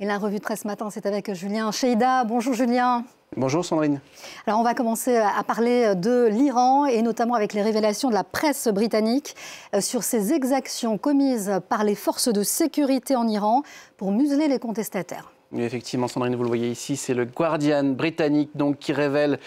Et la revue de presse matin, c'est avec Julien Cheida. Bonjour Julien. Bonjour Sandrine. Alors on va commencer à parler de l'Iran et notamment avec les révélations de la presse britannique sur ces exactions commises par les forces de sécurité en Iran pour museler les contestataires. Oui, effectivement, Sandrine, vous le voyez ici, c'est le Guardian britannique donc, qui révèle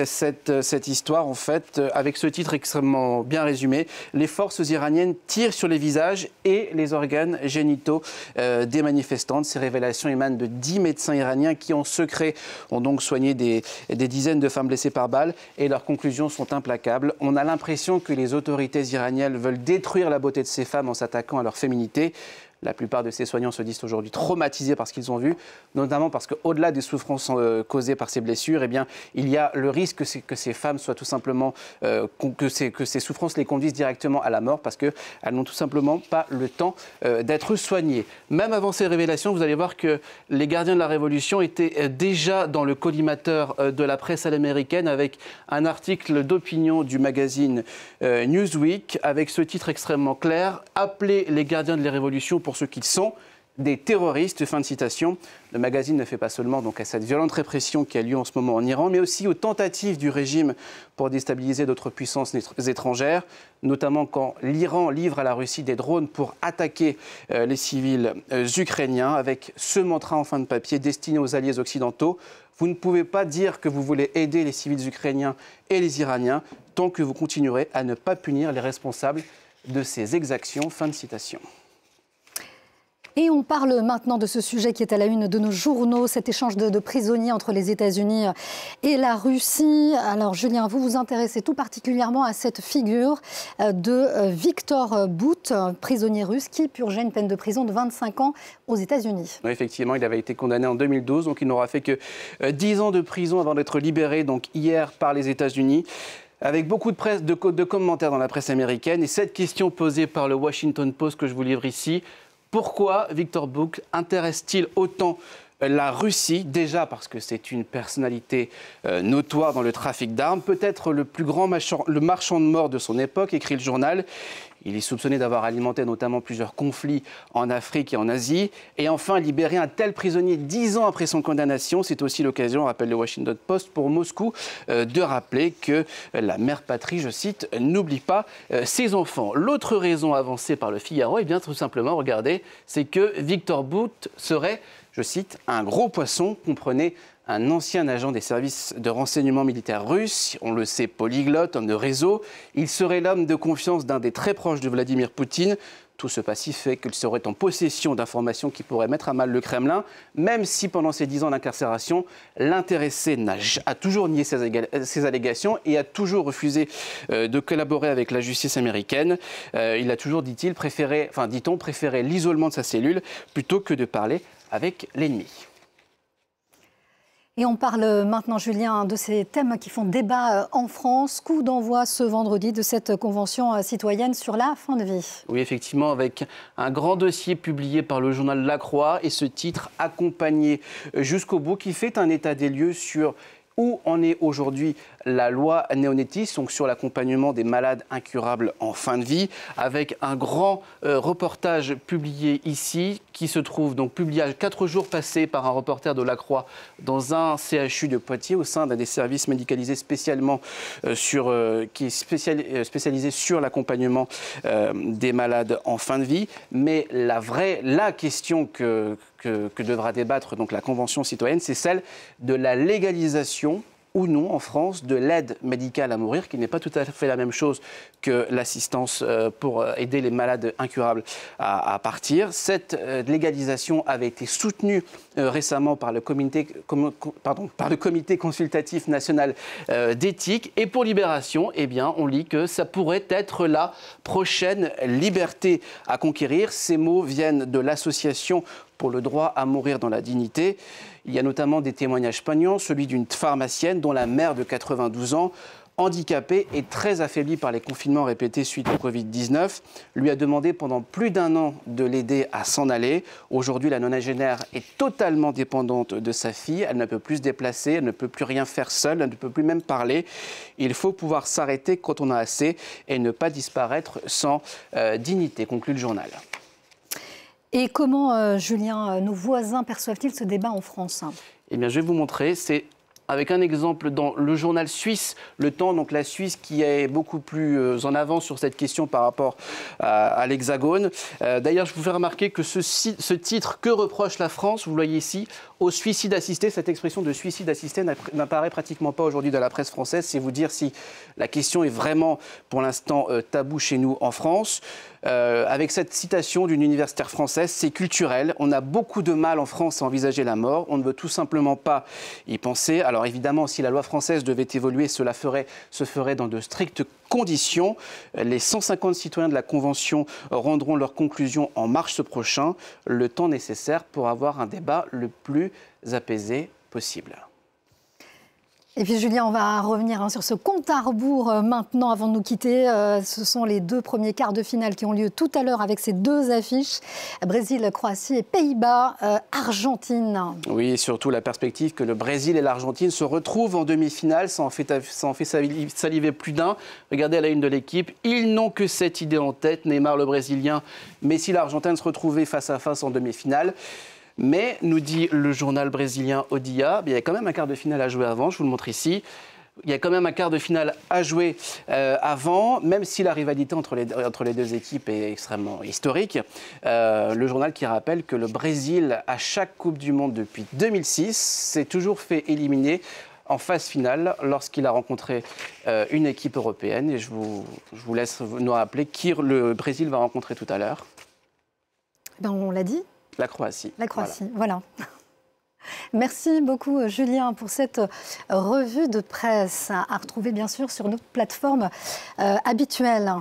cette histoire, en fait, avec ce titre extrêmement bien résumé. Les forces iraniennes tirent sur les visages et les organes génitaux des manifestantes. Ces révélations émanent de 10 médecins iraniens qui, en secret, ont donc soigné des dizaines de femmes blessées par balles et leurs conclusions sont implacables. On a l'impression que les autorités iraniennes veulent détruire la beauté de ces femmes en s'attaquant à leur féminité. La plupart de ces soignants se disent aujourd'hui traumatisés par ce qu'ils ont vu, notamment parce qu'au-delà des souffrances causées par ces blessures, eh bien, il y a le risque que ces femmes soient tout simplement, que ces souffrances les conduisent directement à la mort parce qu'elles n'ont tout simplement pas le temps d'être soignées. Même avant ces révélations, vous allez voir que les gardiens de la Révolution étaient déjà dans le collimateur de la presse à l'américaine avec un article d'opinion du magazine Newsweek avec ce titre extrêmement clair « Appelez les gardiens de la Révolution pour ce qu'ils sont, des terroristes », fin de citation. Le magazine ne fait pas seulement donc, à cette violente répression qui a lieu en ce moment en Iran, mais aussi aux tentatives du régime pour déstabiliser d'autres puissances étrangères, notamment quand l'Iran livre à la Russie des drones pour attaquer les civils ukrainiens, avec ce mantra en fin de papier destiné aux alliés occidentaux. Vous ne pouvez pas dire que vous voulez aider les civils ukrainiens et les Iraniens tant que vous continuerez à ne pas punir les responsables de ces exactions, fin de citation. Et on parle maintenant de ce sujet qui est à la une de nos journaux, cet échange de prisonniers entre les États-Unis et la Russie. Alors Julien, vous vous intéressez tout particulièrement à cette figure de Viktor Bout, prisonnier russe qui purgeait une peine de prison de 25 ans aux États-Unis. Oui, effectivement, il avait été condamné en 2012, donc il n'aura fait que 10 ans de prison avant d'être libéré donc hier par les États-Unis. Avec beaucoup de commentaires dans la presse américaine et cette question posée par le Washington Post que je vous livre ici. Pourquoi Viktor Bout intéresse-t-il autant la Russie? Déjà parce que c'est une personnalité notoire dans le trafic d'armes, peut-être le plus grand marchand de mort de son époque, écrit le journal. Il est soupçonné d'avoir alimenté notamment plusieurs conflits en Afrique et en Asie. Et enfin, libérer un tel prisonnier 10 ans après son condamnation, c'est aussi l'occasion, rappelle le Washington Post, pour Moscou de rappeler que la mère patrie, je cite, n'oublie pas ses enfants. L'autre raison avancée par le Figaro, eh bien tout simplement, regardez, c'est que Viktor Bout serait, je cite, un gros poisson, comprenez, un ancien agent des services de renseignement militaire russes, on le sait polyglotte, homme de réseau. Il serait l'homme de confiance d'un des très proches de Vladimir Poutine. Tout ce passif fait qu'il serait en possession d'informations qui pourraient mettre à mal le Kremlin, même si pendant ces 10 ans d'incarcération, l'intéressé a toujours nié ses allégations et a toujours refusé de collaborer avec la justice américaine. Il a toujours, dit-on, préféré l'isolement de sa cellule plutôt que de parler avec l'ennemi. Et on parle maintenant, Julien, de ces thèmes qui font débat en France. Coup d'envoi ce vendredi de cette convention citoyenne sur la fin de vie. Oui, effectivement, avec un grand dossier publié par le journal La Croix et ce titre accompagné jusqu'au bout qui fait un état des lieux sur où en est aujourd'hui la loi Néonétis, donc sur l'accompagnement des malades incurables en fin de vie, avec un grand reportage publié ici, qui se trouve donc publié à 4 jours passés par un reporter de La Croix dans un CHU de Poitiers, au sein d'un des services médicalisés spécialement qui est spécialisé sur l'accompagnement des malades en fin de vie. Mais la question que devra débattre donc la Convention citoyenne, c'est celle de la légalisation ou non en France de l'aide médicale à mourir, qui n'est pas tout à fait la même chose que l'assistance pour aider les malades incurables à partir. Cette légalisation avait été soutenue récemment par le comité consultatif national d'éthique. Et pour Libération, eh bien, on lit que ça pourrait être la prochaine liberté à conquérir. Ces mots viennent de l'association pour le droit à mourir dans la dignité. Il y a notamment des témoignages poignants, celui d'une pharmacienne dont la mère de 92 ans, handicapée et très affaiblie par les confinements répétés suite au Covid-19, lui a demandé pendant plus d'1 an de l'aider à s'en aller. Aujourd'hui, la nonagénaire est totalement dépendante de sa fille. Elle ne peut plus se déplacer, elle ne peut plus rien faire seule, elle ne peut plus même parler. Il faut pouvoir s'arrêter quand on a assez et ne pas disparaître sans dignité, conclut le journal. Et comment, Julien, nos voisins perçoivent-ils ce débat en France? Eh bien, je vais vous montrer. C'est avec un exemple dans le journal suisse, Le Temps, donc la Suisse qui est beaucoup plus en avance sur cette question par rapport à l'Hexagone. D'ailleurs, je vous fais remarquer que ce titre, que reproche la France, vous le voyez ici, au suicide assisté, cette expression de suicide assisté n'apparaît pratiquement pas aujourd'hui dans la presse française. C'est vous dire si la question est vraiment, pour l'instant, taboue chez nous en France. Avec cette citation d'une universitaire française, c'est culturel. On a beaucoup de mal en France à envisager la mort. On ne veut tout simplement pas y penser. Alors évidemment, si la loi française devait évoluer, cela se ferait dans de strictes conditions. Les 150 citoyens de la Convention rendront leurs conclusions en mars prochain. Le temps nécessaire pour avoir un débat le plus apaisé possible. Et puis Julien, on va revenir sur ce compte à rebours maintenant avant de nous quitter. Ce sont les 2 premiers quarts de finale qui ont lieu tout à l'heure avec ces 2 affiches. Brésil, Croatie et Pays-Bas, Argentine. Oui, et surtout la perspective que le Brésil et l'Argentine se retrouvent en demi-finale. Ça en fait saliver plus d'un. Regardez à la une de l'équipe, ils n'ont que cette idée en tête. Neymar, le Brésilien, Messi, l'Argentin se retrouvaient face à face en demi-finale. Mais, nous dit le journal brésilien O Dia, il y a quand même un quart de finale à jouer avant, je vous le montre ici. Il y a quand même un quart de finale à jouer avant, même si la rivalité entre les 2 équipes est extrêmement historique. Le journal qui rappelle que le Brésil, à chaque Coupe du Monde depuis 2006, s'est toujours fait éliminer en phase finale lorsqu'il a rencontré une équipe européenne. Et je vous laisse nous rappeler qui le Brésil va rencontrer tout à l'heure. Ben, on l'a dit. La Croatie. La Croatie, voilà. Merci beaucoup, Julien, pour cette revue de presse à retrouver, bien sûr, sur notre plateforme habituelle.